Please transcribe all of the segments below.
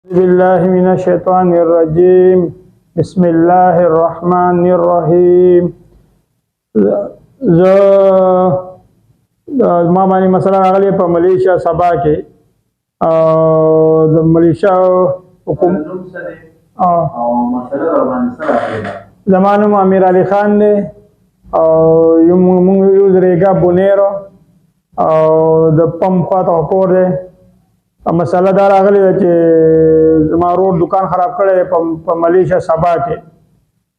Bismillahirrahmanirrahim. Bismillahirrahmanirrahim. Mama ni masalah kali pa Malaysia Sabah ke Malaysia hukum zaman Amir Ali Khan ne yung rega bonero the pam khata ko de masalah dar kali che zamaru dukan kharab kare pa Malaysia Sabah ke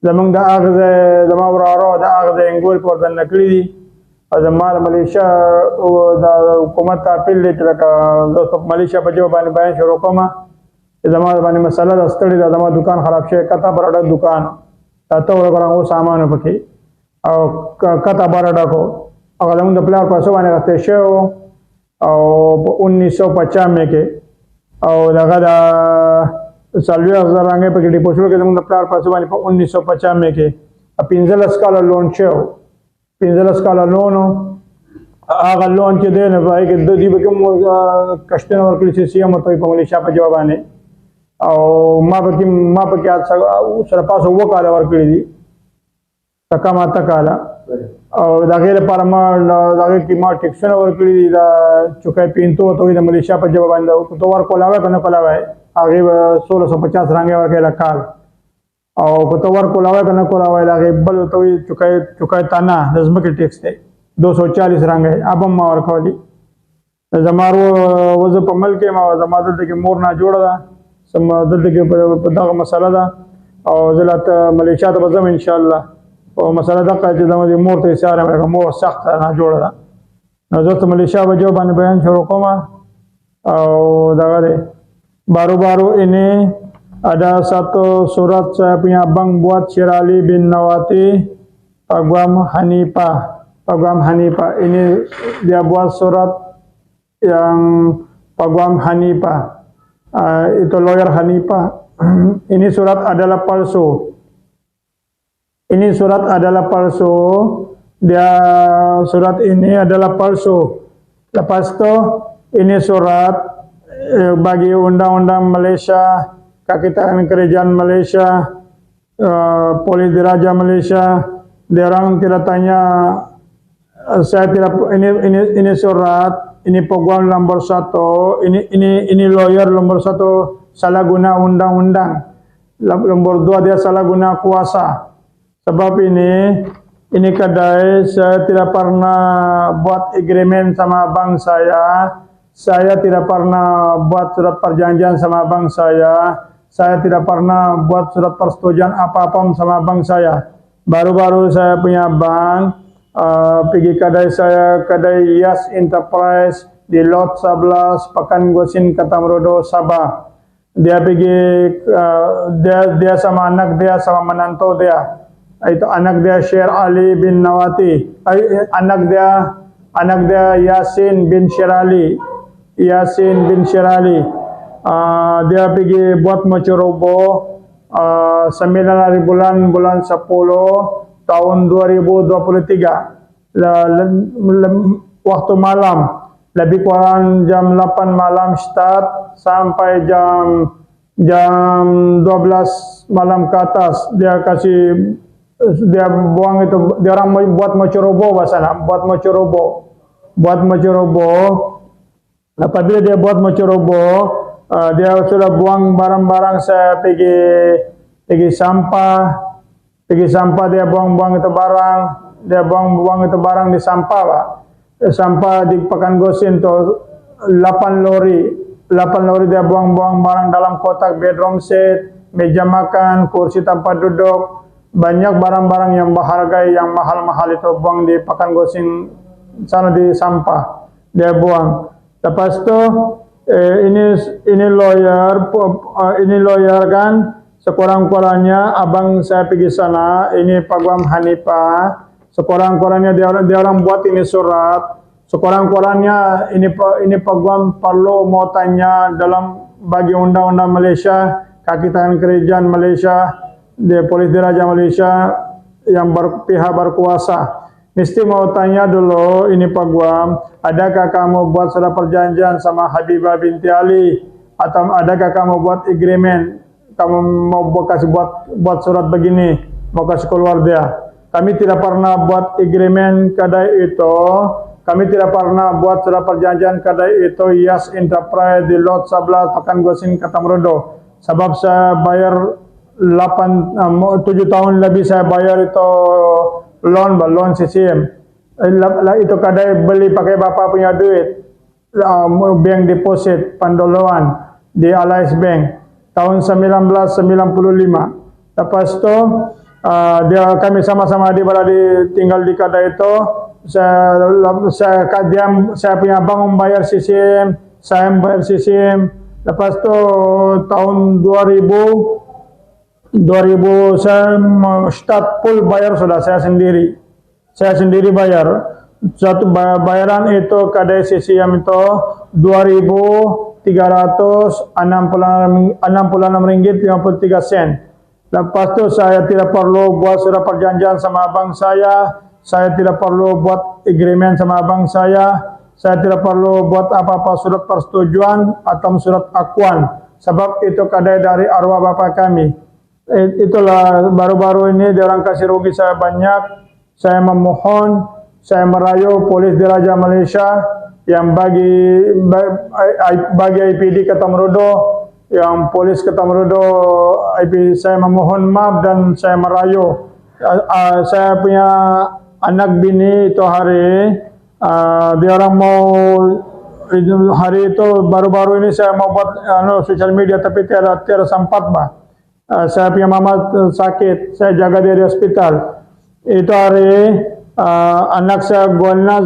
zamang da agze zamawra da agze ingol por dan nakli Azamar Malaysia da hukumat apil le ka dosto Malaysia pa jawaban bayan shuru koma zamar bani masalah da stadi da zamar dukan kharab she kata barada dukan tato orang ko saman pake au kata barada ko agalam da player paso bani ka sheo au 1950 में के और लगा सालवे अगरांगे पे डिपोजिट के दम प्लार पासो बनी 1950 में के पिंजल स्काला लोन छो पिंजल स्काला लोन आगा लोन के देने भाई के दो दी बके कस्टन और के सीएम तो मलेशिया पे जवाब आने और मा पे क्या सर पास वो काला और के दी तका माता काला और दागे पारमा दागे की मा टेक्शन और के दी चुकाई पिंतो तो इधर मलेशिया पे जवाब आने तो वार कोलावे कने कोलावे आगे 1650 रंगे और के रखा और कोतवार कोलावे कने कोलावे लागे बल तो चुकाई ताना नजम के टैक्स थे 240 रंगे अब हम और खाली जमारो वज पमल के मा जमादत के मोर ना जोड़ा सम दद के पता मसाला दा और जलात मलेशिया तो बजम इंशाल्लाह और मसाला दा का जमा मोर तो इशारा में मोर सख्त ना जोड़ा नजर मलेशिया वजो बन बयान शुरू कोमा और दागरे baru-baru ini ada satu surat saya punya abang buat Syirali bin Nawati Pagwam Hanifah ini dia buat surat yang Pagwam Hanifah itu lawyer Hanifah ini surat adalah palsu dia surat ini adalah palsu lepas itu ini surat bagi undang-undang Malaysia, Kakitaan Kerajaan Malaysia, Polis Diraja Malaysia, dia orang tidak tanya, saya tidak ini surat, ini program nomor 1, ini lawyer nomor 1 salah guna undang-undang, nomor 2 dia salah guna kuasa. Sebab ini kedai saya tidak pernah buat agreement sama abang saya tidak pernah buat surat perjanjian sama abang saya tidak pernah buat surat persetujuan apa-apa sama abang saya. Baru-baru saya punya bank pergi kedai Yas Enterprise di Lot 11 Pekan Gosin Katamrodo Sabah. Dia pergi dia sama anak dia sama menantu dia. Itu anak dia Syir Ali bin Nawati. Anak dia Yasin bin Syirali. Dia pergi buat macurobo 9 hari bulan 10 tahun 2023 waktu malam lebih kurang jam 8 malam start sampai jam 12 malam ke atas dia buang itu dia orang buat macurobo apabila dia buat macurobo dia sudah buang barang-barang saya pergi sampah dia buang itu barang di sampah Pak. Sampah di Pekan Gosin tu 8 lori dia buang barang dalam kotak bedroom set, meja makan, kursi tempat duduk, banyak barang-barang yang berharga yang mahal-mahal itu buang di Pekan Gosin sana di sampah dia buang. Lepas itu ini lawyer kan sekurang-kurangnya abang saya pergi sana ini Pagwam Hanifah sekurang-kurangnya dia orang buat ini surat sekurang-kurangnya ini Pagwam perlu mau tanya dalam bagi undang-undang Malaysia Kakitaan Kerajaan Malaysia di Polis Diraja Malaysia yang pihak berkuasa mesti mau tanya dulu ini Pagwam adakah kamu buat surat perjanjian sama Habibah binti Ali atau adakah kamu buat agreement, kamu mau kasih buat surat begini, mau kasih keluar dia. Kami tidak pernah buat agreement kedai itu, kami tidak pernah buat surat perjanjian kedai itu Yas Enterprise di Lot 11 Pekanggosing Katamrodo. Sebab saya bayar 7 tahun lebih saya bayar itu loan CCM. Itu kadai beli pakai bapak punya duit, bank deposit penduluan di Alliance Bank tahun 1995. Lepas itu kami sama-sama tinggal di kadai itu. Saya punya bank membayar CCM, saya membayar CCM. Lepas itu tahun 2000 saya start full bayar sudah saya sendiri. Saya sendiri bayar. Satu bayaran itu kadai CCM itu 2.366 ringgit 53 sen. Lepas itu saya tidak perlu buat surat perjanjian sama abang saya tidak perlu buat agreement sama abang saya tidak perlu buat apa-apa surat persetujuan atau surat akuan. Sebab itu kadai dari arwah bapak kami. Itulah baru-baru ini diorang kasih rugi saya banyak. Saya memohon, saya merayu polis Diraja Malaysia yang bagi IPD Katamrodo, yang polis Katamrodo IPD, saya memohon maaf dan saya merayu. Saya punya anak bini itu hari, diorang mau hari itu baru-baru ini saya mau buat social media tapi tiada sempat bah. Saya punya mama sakit, saya jaga dia di hospital. Itu hari anak saya Gualna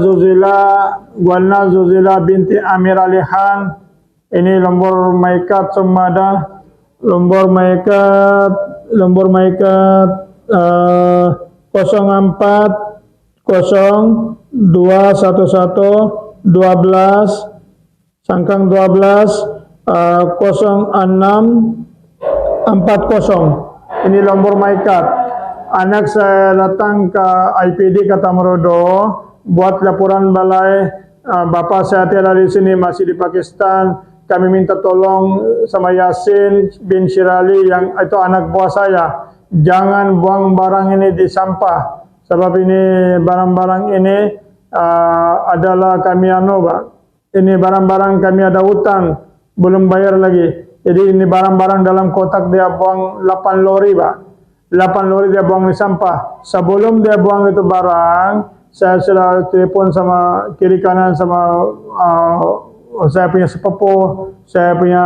Zuzila binti Amir Alihan, ini Lombor Maikat Sumada, Lombor Maikat 04 0211 12 sangkang 12 06 40. Ini Lombor Maikat. Anak saya datang ke IPD Katamrodo buat laporan balai. Bapa saya tiada di sini, masih di Pakistan. Kami minta tolong sama Yasin bin Shirali yang itu anak buah saya. Jangan buang barang ini di sampah. Sebab ini barang-barang ini adalah kami ini barang-barang kami ada hutang belum bayar lagi. Jadi ini barang-barang dalam kotak dia buang 8 lori, Pak. 8 lori dia buang di sampah. Sebelum dia buang itu barang, saya sudah telepon sama kiri kanan sama saya punya sepupu, saya punya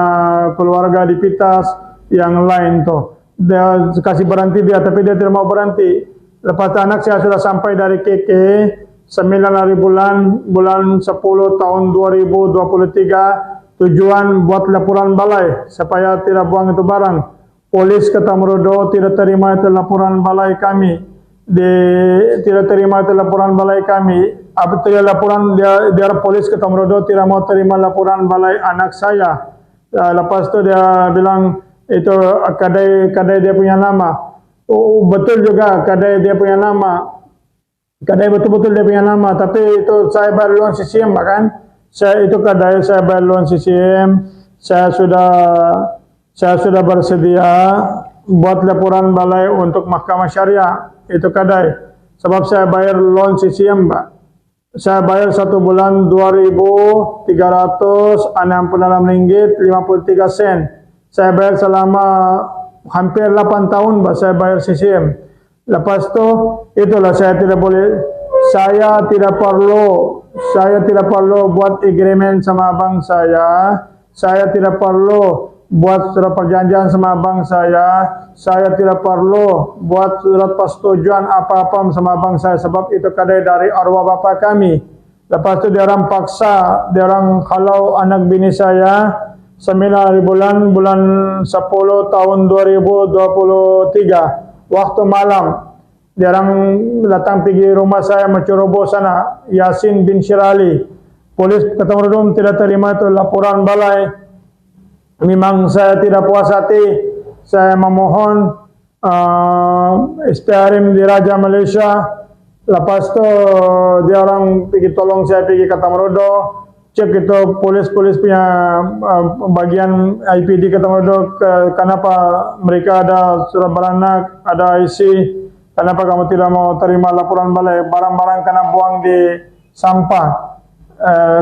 keluarga di Pitas, yang lain tuh. Dia kasih berhenti dia, tapi dia tidak mau berhenti. Lepas anak saya sudah sampai dari KK 9 hari bulan 10 tahun 2023. Tujuan buat laporan balai supaya tidak buang itu barang. Polis Katamrodo tidak terima itu laporan balai kami. Tidak terima itu laporan balai kami. Apabila laporan dia polis Katamrodo tidak mau terima laporan balai anak saya. Lepas itu dia bilang itu kadai dia punya nama. Betul juga kadai dia punya nama. Kadai betul-betul dia punya nama. Tapi itu saya baru loan CCM kan. Saya itu kadai saya bayar loan CCM, saya sudah bersedia buat laporan balai untuk mahkamah syariah, itu kadai. Sebab saya bayar loan CCM, Pak. Saya bayar 1 bulan 2.366 ringgit 53 sen. Saya bayar selama hampir 8 tahun, Pak, saya bayar CCM. Lepas itu, itulah saya tidak perlu buat agreement sama abang saya tidak perlu buat surat perjanjian sama abang saya tidak perlu buat surat persetujuan apa-apa sama abang saya, sebab itu kadai dari arwah bapa kami. Lepas itu dia orang paksa, dia orang kalau anak bini saya 9 hari bulan 10 tahun 2023 waktu malam. Dia orang datang pergi rumah saya Menceroboh sana, Yasin bin Shirali. Polis Katamrodo tidak terima itu laporan balai. Memang saya tidak puas hati. Saya memohon SPRM di Raja Malaysia. Lepas itu dia orang pergi tolong saya pergi Katamrodo, cek itu polis punya bagian IPD Ketamurodo, kenapa mereka ada surat beranak, ada IC, kenapa kamu tidak mau terima laporan balai, barang-barang kena buang di sampah.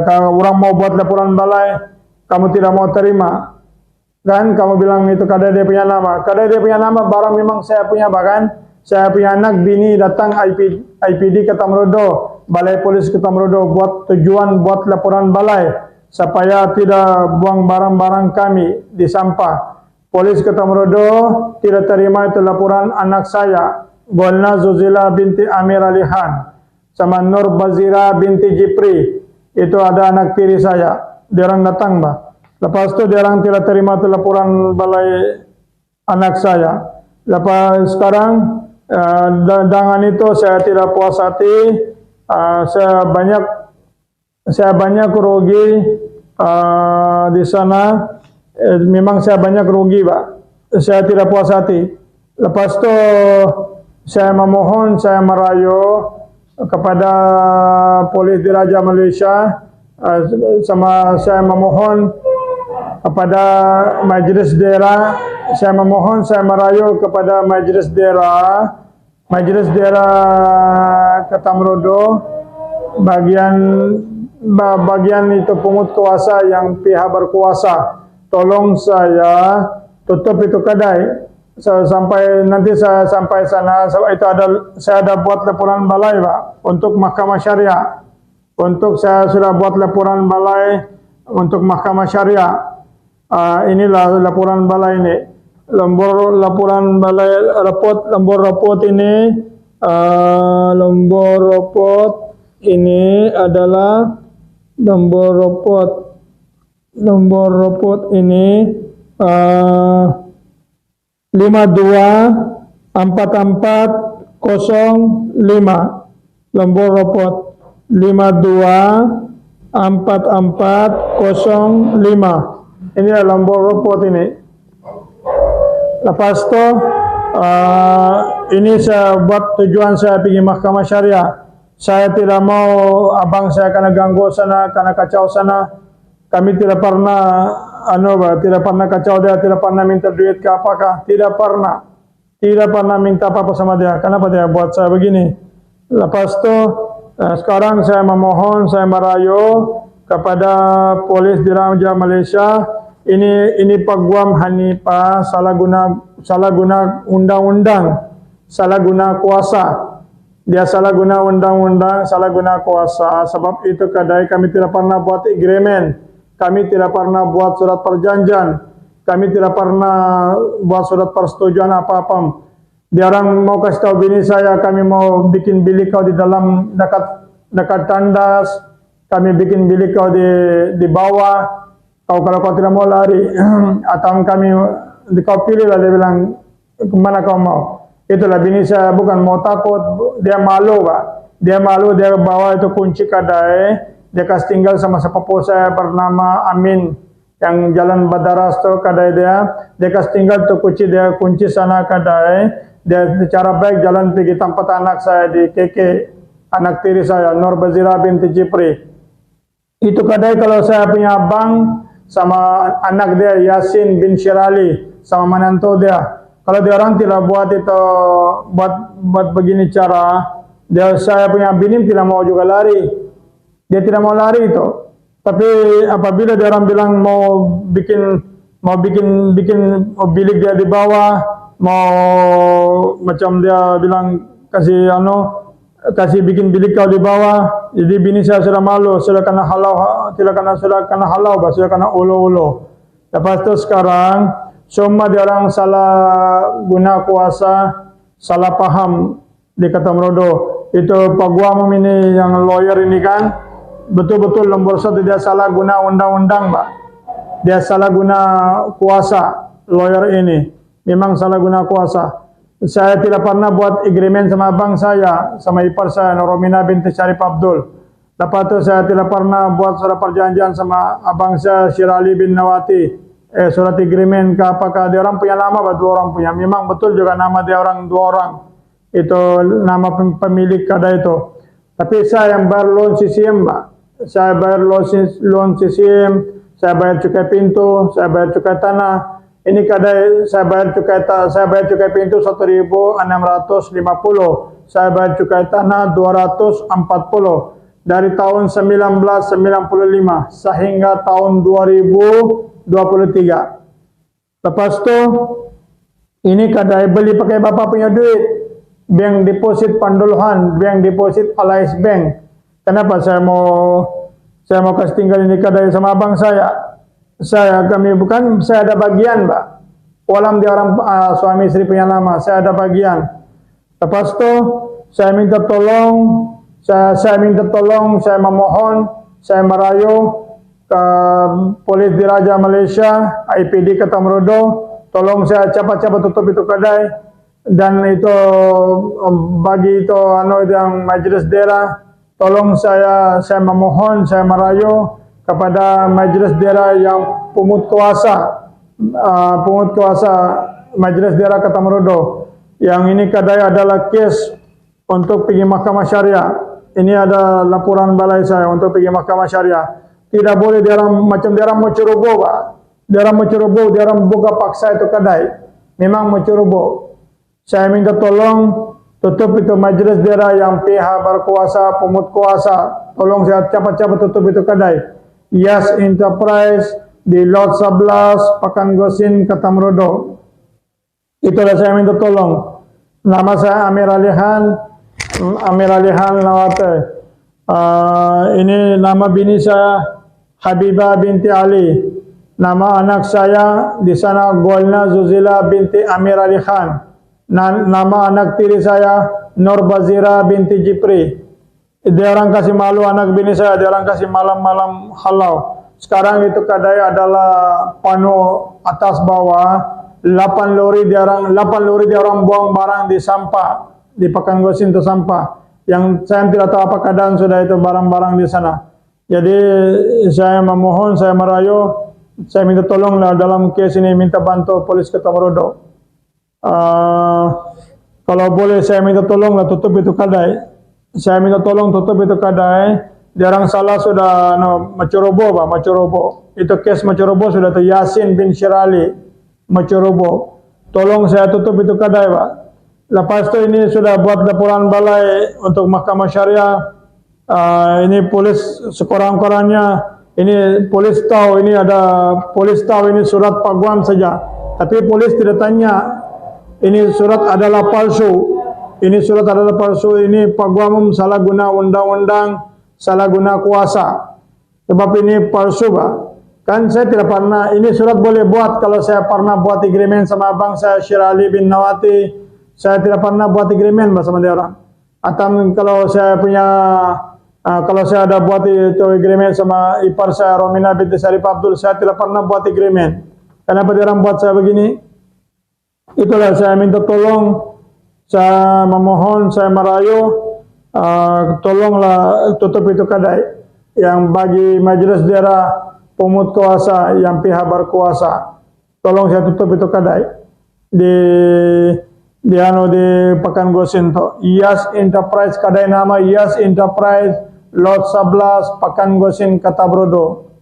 Kalau orang mau buat laporan balai, kamu tidak mau terima, kan? Kamu bilang itu kada dia punya nama, barang memang saya punya, bahkan saya punya anak bini datang IPD Ketamurodo, Balai Polis Ketamurodo buat tujuan buat laporan balai supaya tidak buang barang-barang kami di sampah. Polis Ketamurodo tidak terima itu laporan anak saya, Golna Zuzila binti Amir Alihan sama Nur Bazira binti Jipri. Itu ada anak tiri saya, diorang datang bah. Lepas itu diorang tidak terima itu laporan balai anak saya. Lepas sekarang dengan itu saya tidak puas hati, saya banyak rugi di sana. Memang saya banyak rugi pak. Saya tidak puas hati. Lepas itu saya memohon, saya merayu kepada Polis Diraja Malaysia, sama saya memohon kepada Majlis Daerah, saya merayu kepada Majlis Daerah Ketamurodo, bagian itu pungut kuasa yang pihak berkuasa, tolong saya tutup itu kedai. Sampai nanti saya sampai sana, saya ada buat laporan balai pak untuk Mahkamah Syariah. Saya sudah buat laporan balai untuk Mahkamah Syariah. Inilah laporan balai ini. Lembur rapot ini adalah lembur rapot ini 524405. Lembur rapot 524405. Inilah lembur rapot ini. Lepas itu ini saya buat tujuan saya pergi Mahkamah Syariah. Saya tidak mau abang saya kena ganggu sana, kena kacau sana. Kami tidak pernah tidak pernah kacau dia, tidak pernah minta duit ke apakah, tidak pernah minta apa-apa sama dia. Kenapa dia buat saya begini? Lepas itu sekarang saya memohon, saya merayu kepada Polis Diraja Malaysia, ini Pak Guam Hanifah salah guna undang-undang, salah guna kuasa. Dia salah guna undang-undang, salah guna kuasa. Sebab itu kadai kami tidak pernah buat agreement, kami tidak pernah buat surat perjanjian, kami tidak pernah buat surat persetujuan apa-apa. Dia orang mau kasih tahu bini saya, kami mau bikin bilik kau di dalam dekat tandas, kami bikin bilik kau di bawah. Kalau kau tidak mau lari, atau kami kau pilih lah, dia bilang kemana kau mau. Itulah bini saya bukan mau takut, dia malu pak. Dia malu, dia bawa itu kunci kadai, dia kasih tinggal sama sepupu saya bernama Amin yang Jalan Badaras tu kadai dia kasih tinggal tu kunci sana kadai. Dia secara baik jalan pergi tempat anak saya di KK, anak tiri saya Nur Bazira binti Jipri. Itu kadai kalau saya punya abang sama anak dia Yasin bin Syirali sama menantu dia. Kalau dia orang tidak buat itu, buat begini cara, saya punya bini tidak mau juga lari. Dia tidak mau lari itu. Tapi apabila dia orang bilang mau bikin bilik dia di bawah, mau macam dia bilang kasih bikin bilik kau di bawah. Jadi bini saya sudah malu, sudah kena halau, sudah kena ulo-ulo. Lepas itu sekarang semua dia orang salah guna kuasa, salah paham di Ketamurodo. Itu Pak Guam ini yang lawyer ini kan, betul-betul nombor satu dia salah guna undang-undang, Pak. Dia salah guna kuasa, lawyer ini. Memang salah guna kuasa. Saya tidak pernah buat agreement sama abang saya, sama ipar saya, Noromina binti Syarif Abdul. Lepas itu saya tidak pernah buat surat perjanjian sama abang saya, Syirali bin Nawati. Surat agreement ke apakah dia orang punya nama, dua orang punya. Memang betul juga nama dia orang, dua orang. Itu nama pemilik kada itu. Tapi saya yang bayar loan CCM, Pak. saya bayar loan CCM, saya bayar cukai pintu, saya bayar cukai tanah. Ini kadai saya bayar cukai pintu 1.650, saya bayar cukai tanah 240 dari tahun 1995 sehingga tahun 2023. Lepas tu ini kadai beli pakai bapa punya duit, bank deposit Panduluhan, bank deposit Allies Bank. Kenapa saya mau kasih tinggal ini kadai sama abang saya? Kami bukan, saya ada bagian, Pak. Walam dia orang suami istri punya nama, saya ada bagian. Lepas tu saya minta tolong, saya memohon, saya merayu ke Polis Diraja Malaysia, IPD Ketamrodo, tolong saya cepat-cepat tutup itu kedai, dan itu bagi itu yang Majlis Daerah, tolong saya memohon, saya merayu kepada Majlis Daerah yang pungut kuasa Majlis Daerah Ketamrodo, yang ini kadai adalah kes untuk pergi Mahkamah Syariah. Ini ada laporan balai saya untuk pergi Mahkamah Syariah. Tidak boleh dia orang mau ceroboh, Pak. Dia orang buka paksa itu kadai. Memang mau ceroboh. Saya minta tolong tutup itu Majlis Daerah yang pihak berkuasa, pungut kuasa. Tolong saya cepat-cepat tutup itu kedai. Yas Enterprise di Lot 11 Pakan Gosin Ketamrodo. Itulah saya minta tolong. Nama saya Amir Alihan Nawate. Ini nama bini saya Habibah binti Ali. Nama anak saya di sana Golna Zuzila binti Amir Ali Khan. Nama anak tiri saya Nur Bazira binti Jipri. Dia orang kasih malu anak bini saya, dia orang kasih malam-malam halau. Sekarang itu kadai adalah pano atas bawah, 8 lori dia orang buang barang di sampah, di Pakan Gosin itu sampah. Yang saya tidak tahu apa keadaan sudah itu barang-barang di sana. Jadi saya memohon, saya merayu, saya minta tolonglah dalam kes ini, minta bantu Polis Ketamrodo. Kalau boleh saya minta tolonglah tutup itu kadai. Saya minta tolong tutup itu kadai. Dia orang salah sudah Macerobo, Pak, Macerobo. Itu kes Macerobo sudah tu Yasin bin Syirali Macerobo. Tolong saya tutup itu kadai, Pak. Lepas tu ini sudah buat laporan balai untuk Mahkamah Syariah. Ini polis sekurang-kurangnya, ini polis tahu ini surat paguam saja. Tapi polis tidak tanya ini surat adalah palsu. Ini surat adalah palsu, ini paguam salah guna undang-undang, salah guna kuasa. Sebab ini palsu, Pak. Kan saya tidak pernah, ini surat boleh buat kalau saya pernah buat agreement sama abang saya Syirali bin Nawati. Saya tidak pernah buat agreement sama dia orang. Atau kalau saya ada buat itu agreement sama ipar saya Romina binti Sarip Abdul, saya tidak pernah buat agreement. Kenapa dia orang buat saya begini? Itulah saya minta tolong. Saya memohon, saya merayu, tolonglah tutup itu kedai yang bagi Majelis Daerah Pungut Kuasa yang pihak berkuasa. Tolong saya tutup itu kedai di Pakan Gosin to. Yas Enterprise, kedai nama Yas Enterprise, Lot 11 Pakan Gosin Ketamrodo.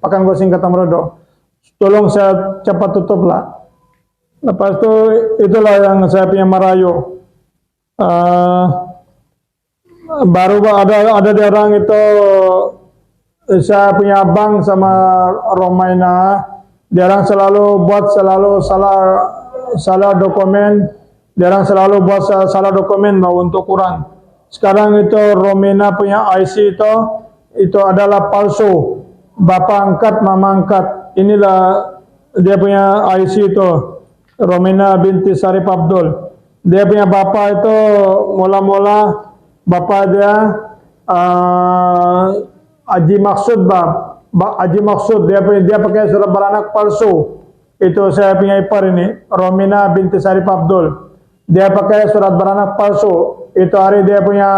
Tolong saya cepat tutuplah. Lepas itu itulah yang saya punya merayu. Baru ada di orang itu, saya punya abang sama Romaina, dia orang selalu salah dokumen, dia orang selalu buat salah dokumen mau untuk kurang. Sekarang itu Romaina punya IC itu adalah palsu, bapak angkat, mama angkat. Inilah dia punya IC itu, Romaina binti Sarip Abdul. Dia punya bapak itu mula-mula bapak dia Haji Maksud, Haji Maksud dia pakai surat beranak palsu. Itu saya punya ipar ini, Romina binti Sarip Abdul. Dia pakai surat beranak palsu. Itu hari dia punya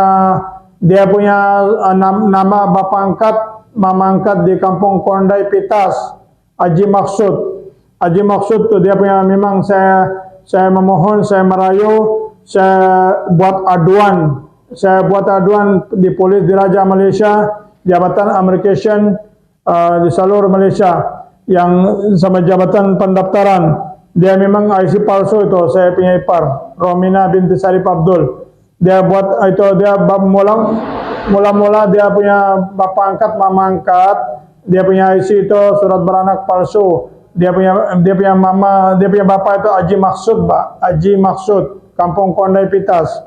nama bapak angkat, mama angkat di Kampung Kondai Pitas, Haji Maksud. Haji Maksud tu dia punya, memang saya memohon, saya merayu, saya buat aduan di Polis Diraja Malaysia, jabatan Immigration di seluruh Malaysia yang sama jabatan pendaftaran. Dia memang IC palsu itu, saya punya ipar, Romina binti Sarip Abdul. Dia buat itu, dia mula-mula dia punya bapak angkat, mama angkat, dia punya IC itu surat beranak palsu. Dia punya mama, dia punya bapak itu Haji Maksud, Pak. Haji Maksud, Kampung Kondai Pitas.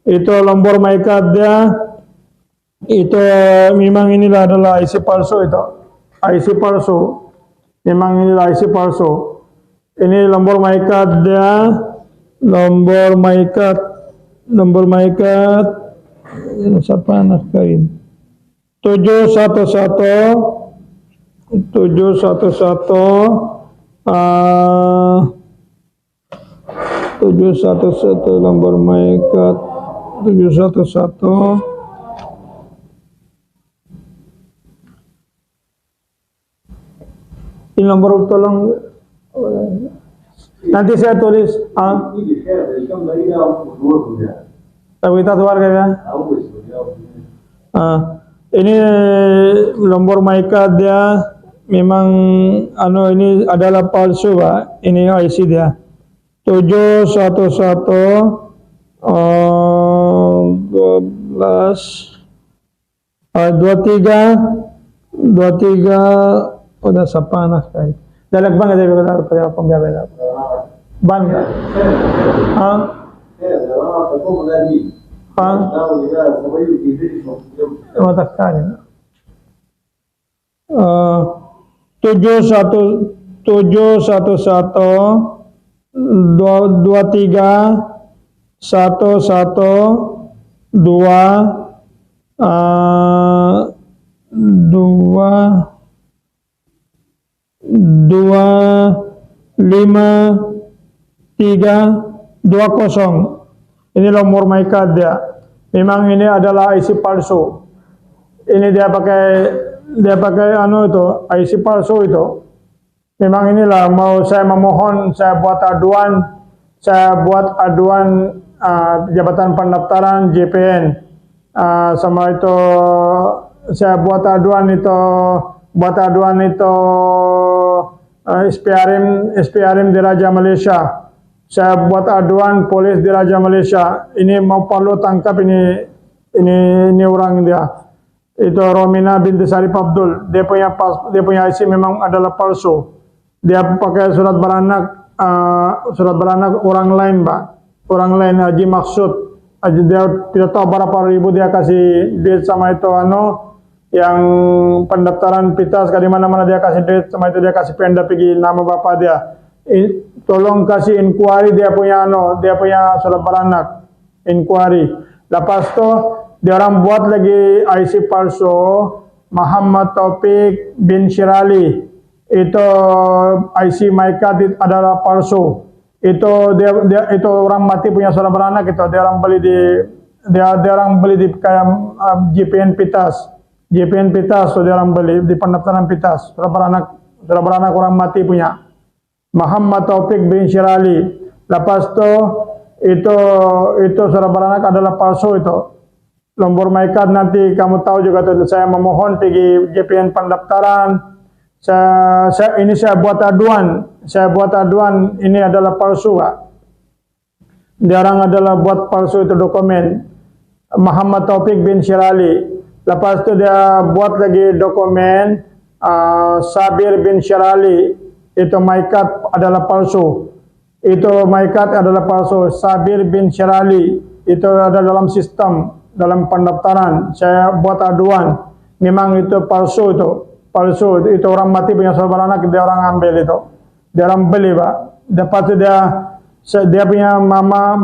Itu nombor MyCard dia, itu memang inilah adalah IC palsu itu. IC palsu. Memang inilah IC palsu. Ini nombor MyCard dia, nomor MyCard, siapa anak kain? 711 nomor MyCard 711. Ini nomor tolong nanti saya tulis. Kita keluarga ya. Ini nomor MyCard dia memang ini adalah palsu, Pak. Ini IC dia. 711 23 udah siapa anak saya. Dalag bang ada kaya pembiayaan. Ban. Matakan. 711 23 2520. Ini nomor MyCard dia. Memang ini adalah IC palsu. Ini dia pakai itu IC palsu itu. Memang inilah saya memohon, saya buat aduan jabatan pendaftaran JPN sama itu, saya buat aduan itu SPRM di Raja Malaysia. Saya buat aduan polis di Raja Malaysia. Ini mau perlu tangkap ini orang dia. Itu Romina binti Sarip Abdul. Dia punya IC memang adalah palsu. Dia pakai surat beranak orang lain, Pak. Orang lain Haji Maksud. Dia tidak tahu berapa ribu dia kasih duit sama itu yang pendaftaran Pitas, di mana-mana dia kasih duit sama itu, dia kasih penda pergi nama bapak dia. Tolong kasih inquiry dia punya surat beranak, inquiry. Lepas tu dia orang buat lagi IC palsu, Muhammad Taufik bin Shirali. Itu IC MyCard adalah palsu. Itu itu orang mati punya surat beranak itu, dia orang beli di JPN Pitas. JPN Pitas, so dia orang beli di pendaftaran Pitas. Surat beranak orang mati punya. Muhammad Taufik bin Shirali. Lepas itu surat beranak adalah palsu itu. Nomor MyCard nanti kamu tahu juga tuh. Saya memohon pergi JPN pendaftaran. Saya buat aduan. Ini adalah palsu, Pak. Dia orang adalah buat palsu itu dokumen. Muhammad Taufik bin Shirali. Lepas itu dia buat lagi dokumen Sabir bin Shirali. Itu MyCard adalah palsu. Itu MyCard adalah palsu. Sabir bin Shirali. Itu ada dalam sistem, dalam pendaftaran. Saya buat aduan. Memang itu palsu itu. Palsu. Itu orang mati punya surat beranak, dia orang ambil itu. Dia orang beli, Pak. Dapat dia punya mama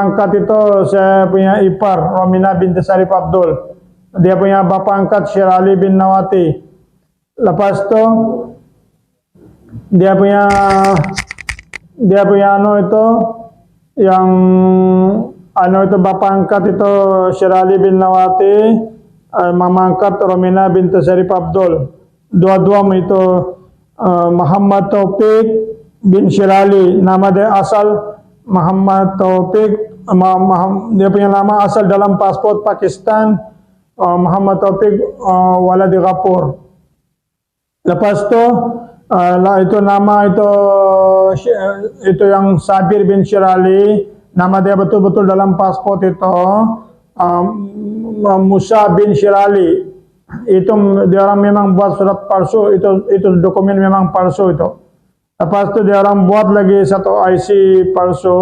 angkat itu saya punya ipar, Romina binti Sarip Abdul. Dia punya bapak angkat Syirali bin Nawati. Lepas itu dia punya itu yang itu bapak angkat itu Syirali bin Nawati, mama angkat Romina binti Sarip Abdul. Dua-dua itu Muhammad Taufik bin Shirali. Nama dia asal Muhammad Taufik. Dia punya nama asal dalam pasport Pakistan Muhammad Taufik Waladi Ghafur. Lepas tu itu nama itu yang Sabir bin Syirali, nama dia betul-betul dalam pasport itu Musa bin Syirali. Itu dia orang memang buat surat palsu, itu dokumen memang palsu itu. Lepas itu dia orang buat lagi satu IC palsu.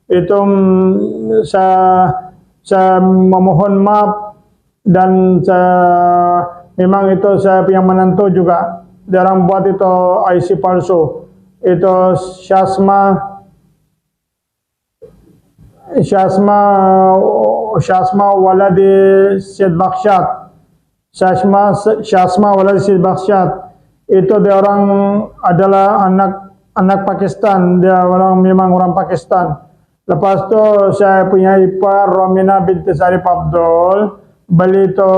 Itu saya memohon maaf dan memang itu saya yang menentu juga. Dia orang buat itu IC palsu. Itu Syasma Waladi Syed Bakshat. Syasma Waladi Syed Bakshat. Itu dia orang adalah anak Pakistan, dia memang orang Pakistan. Lepas tu saya punya ipar Romina binti Sarif Abdul, beli tu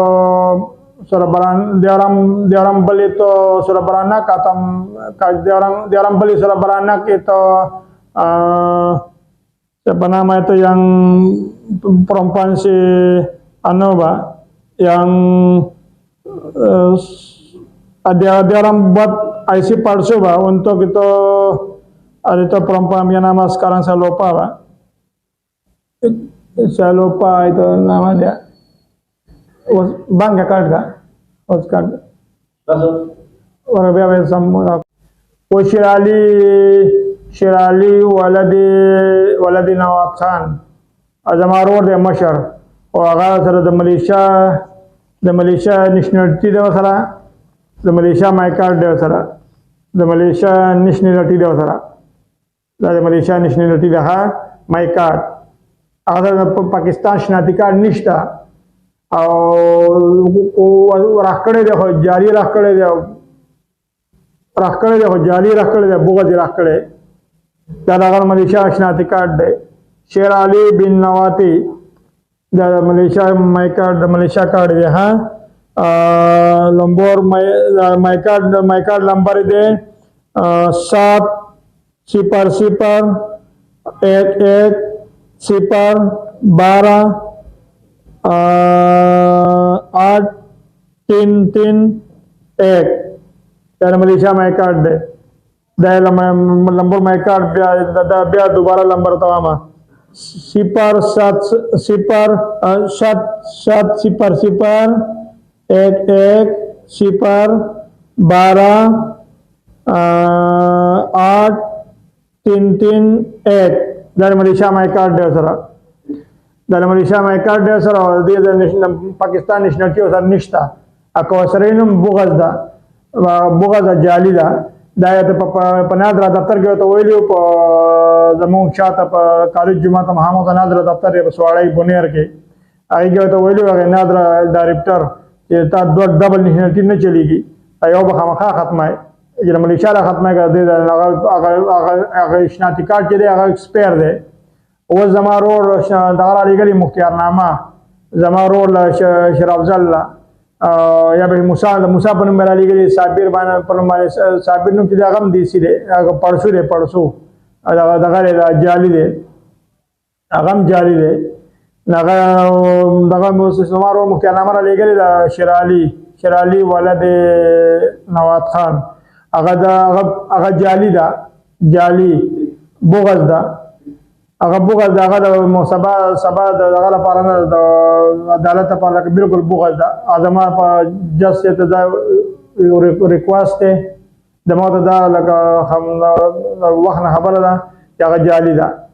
dia orang beli tu surat beranak atau dia orang beli surat beranak itu siapa nama itu yang perempuan si yang dia orang buat IC palsu untuk itu ada itu perempuan yang nama sekarang saya lupa saya lupa itu nama dia bank card Oscar orang biasa sama Syirali waladi Nawab Khan Azamaro de Mashar और अगर Malaysia nationality dia salah the Malaysia my card dia salah the Malaysia nationality dia salah the Malaysia nationality dah my card agar Pakistan nationality card nishta और राखड़े देखो जारी राखड़े बुगज राखड़े दादागर मलेशिया नाशनाती कार्ड दे शेर अली बिन नवाती दादा मलेशिया मलेशिया कार्ड दे हाँ लंबोर my card number they 7-0-11-8-3-3-1 dari Malaysia my card deh. Dari lambur my card biar दोबारा लंबर तवामा 7-0-11-8-3-3-1 dari Malaysia my card deh saudara. Dari Malaysia my card dia saudara dia dari Pakistan nationality usar nishta. Aku serinum bugas jali dah. Daya tu penadra daftar ke tu wili pa zamung syata pa college Jumat Muhammad penadra daftar ya suarai buner ke. Ai ke tu wili wa nadra director ये ता double nationality न चलेगी अयो बखामखा खत्म है ये मलेशिया ला खत्म कर दे अगर शनाती कार्ड के दे अगर एक्सपायर दे वो जमारोर दारा लीगली मुख्तियारनामा जमारोर शराफजल या भाई मुसा पन मेरा लीगली साबिर बाना पन साबिर नु किदा गम दी सी दे परसू दगाले जाली दे अगम जाली दे daga Sumaro mukhtiarnama legale da Shirali walad Nawab Khan aga jali bugaz da musaba da la parana da adalat par bilkul bugaz da azama pa just da request da mota da la ham wa khabar da ya jali da